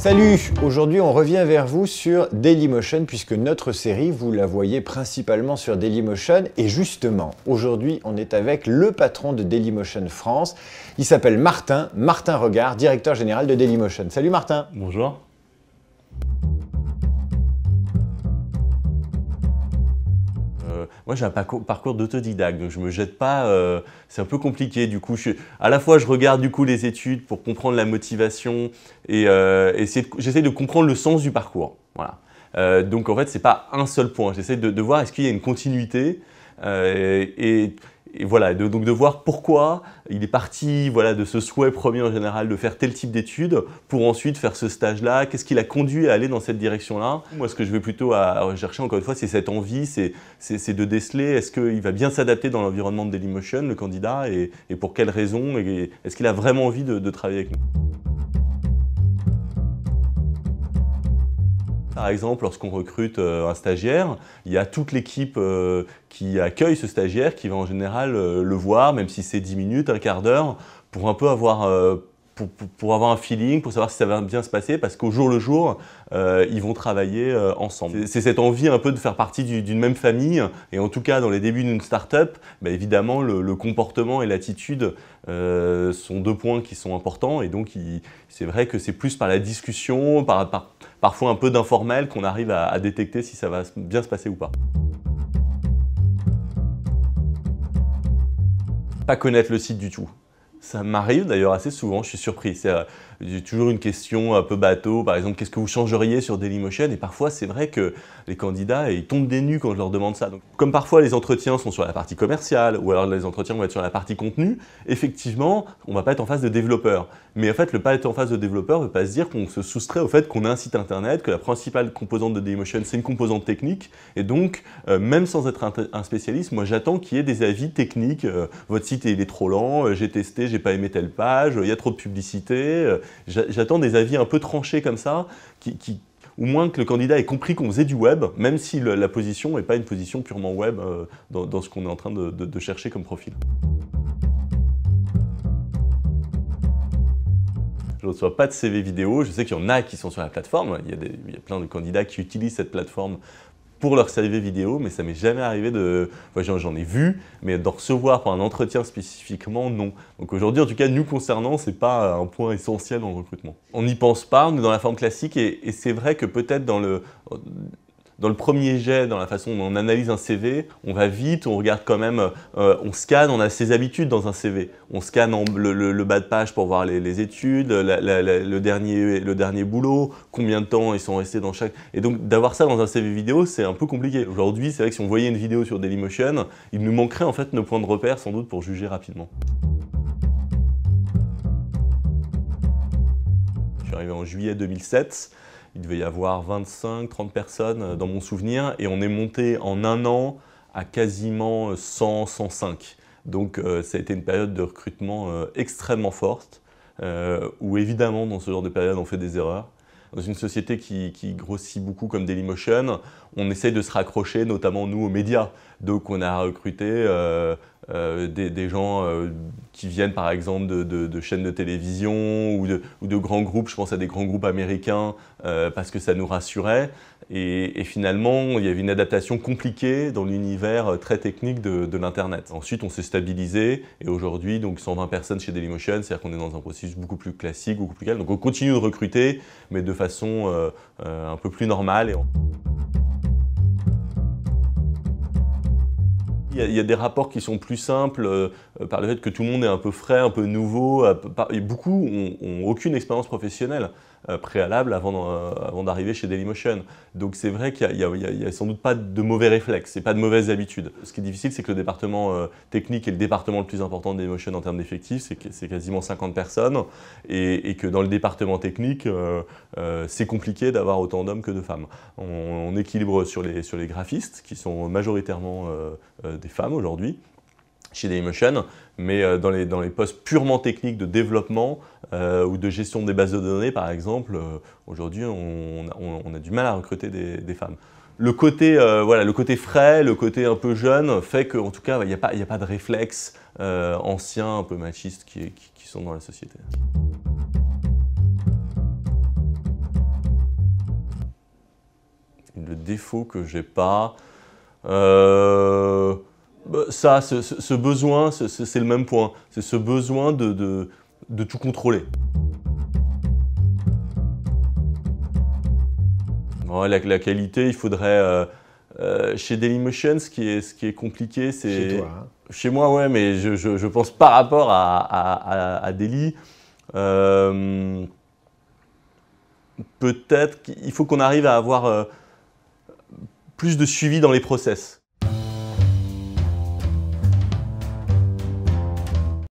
Salut! Aujourd'hui, on revient vers vous sur Dailymotion puisque notre série, vous la voyez principalement sur Dailymotion. Et justement, aujourd'hui, on est avec le patron de Dailymotion France. Il s'appelle Martin Regard, directeur général de Dailymotion. Salut Martin! Bonjour. Moi j'ai un parcours d'autodidacte, donc je me jette pas, c'est un peu compliqué du coup. À la fois je regarde du coup les études pour comprendre la motivation et j'essaie de comprendre le sens du parcours. Voilà. Donc en fait c'est pas un seul point, j'essaie de voir est-ce qu'il y a une continuité et voilà, donc de voir pourquoi il est parti de ce souhait premier en général de faire tel type d'études pour ensuite faire ce stage-là, qu'est-ce qui l'a conduit à aller dans cette direction-là. Moi ce que je vais plutôt à rechercher encore une fois c'est cette envie, c'est de déceler est-ce qu'il va bien s'adapter dans l'environnement de Dailymotion, le candidat, et pour quelles raisons, et est-ce qu'il a vraiment envie de travailler avec nous. Par exemple, lorsqu'on recrute un stagiaire, il y a toute l'équipe qui accueille ce stagiaire qui va en général le voir, même si c'est 10 minutes, un quart d'heure, pour un peu avoir, pour avoir un feeling, pour savoir si ça va bien se passer, parce qu'au jour le jour, ils vont travailler ensemble. C'est cette envie un peu de faire partie d'une même famille, et en tout cas dans les débuts d'une start-up, évidemment le comportement et l'attitude sont deux points qui sont importants, et donc c'est vrai que c'est plus par la discussion, parfois un peu d'informel qu'on arrive à détecter si ça va bien se passer ou pas. Pas connaître le site du tout. Ça m'arrive d'ailleurs assez souvent, je suis surpris. J'ai toujours une question un peu bateau, par exemple, qu'est-ce que vous changeriez sur Dailymotion? Et parfois, c'est vrai que les candidats, ils tombent des nues quand je leur demande ça. Donc, comme parfois les entretiens sont sur la partie commerciale, ou alors les entretiens vont être sur la partie contenu, effectivement, on ne va pas être en face de développeurs. Mais en fait, le pas être en face de développeurs ne veut pas se dire qu'on se soustrait au fait qu'on a un site internet, que la principale composante de Dailymotion, c'est une composante technique. Et donc, même sans être un spécialiste, moi j'attends qu'il y ait des avis techniques. Votre site il est trop lent, j'ai testé, j'ai pas aimé telle page, il y a trop de publicité. J'attends des avis un peu tranchés comme ça, au moins que le candidat ait compris qu'on faisait du web, même si la position n'est pas une position purement web dans ce qu'on est en train de chercher comme profil. Je ne reçois pas de CV vidéo, je sais qu'il y en a qui sont sur la plateforme, il y a plein de candidats qui utilisent cette plateforme pour leur CV vidéo, mais ça m'est jamais arrivé j'en ai vu, mais d'en recevoir pour un entretien spécifiquement, non. Donc aujourd'hui, en tout cas, nous concernant, c'est pas un point essentiel dans le recrutement. On n'y pense pas, on est dans la forme classique, et c'est vrai que peut-être dans le premier jet, dans la façon dont on analyse un CV, on va vite, on regarde quand même, on scanne, on a ses habitudes dans un CV. On scanne le bas de page pour voir les études, le dernier boulot, combien de temps ils sont restés dans chaque... Et donc d'avoir ça dans un CV vidéo, c'est un peu compliqué. Aujourd'hui, c'est vrai que si on voyait une vidéo sur Dailymotion, il nous manquerait en fait nos points de repère sans doute pour juger rapidement. Je suis arrivé en juillet 2007. Il devait y avoir 25-30 personnes dans mon souvenir et on est monté en un an à quasiment 100-105. Donc ça a été une période de recrutement extrêmement forte où évidemment dans ce genre de période on fait des erreurs. Dans une société qui grossit beaucoup comme Dailymotion, on essaye de se raccrocher notamment nous aux médias. Donc on a recruté des gens qui viennent par exemple de chaînes de télévision ou de grands groupes, je pense à des grands groupes américains parce que ça nous rassurait. Et finalement, il y avait une adaptation compliquée dans l'univers très technique de l'Internet. Ensuite, on s'est stabilisé et aujourd'hui, donc 120 personnes chez Dailymotion, c'est-à-dire qu'on est dans un processus beaucoup plus classique, beaucoup plus calme. Donc on continue de recruter, mais de façon un peu plus normale. Il y a des rapports qui sont plus simples par le fait que tout le monde est un peu frais, un peu nouveau. Et beaucoup n'ont aucune expérience professionnelle préalable avant d'arriver chez Dailymotion. Donc c'est vrai qu'il n'y a sans doute pas de mauvais réflexes et pas de mauvaises habitudes. Ce qui est difficile, c'est que le département technique est le département le plus important de Dailymotion en termes d'effectifs, c'est quasiment 50 personnes, et que dans le département technique, c'est compliqué d'avoir autant d'hommes que de femmes. On équilibre sur les graphistes, qui sont majoritairement des femmes aujourd'hui, chez Dailymotion, mais dans les postes purement techniques de développement ou de gestion des bases de données, par exemple, aujourd'hui, on a du mal à recruter des femmes. Le côté, le côté frais, le côté un peu jeune fait qu'en tout cas, il n'y a pas de réflexes anciens, un peu machistes qui sont dans la société. Le défaut que j'ai pas, ce besoin, c'est le même point. C'est ce besoin de tout contrôler. Ouais, la qualité, il faudrait... chez Dailymotion, ce qui est compliqué, c'est... Chez toi, hein. Chez moi, ouais, mais je pense par rapport à Daily. Peut-être qu'il faut qu'on arrive à avoir plus de suivi dans les process.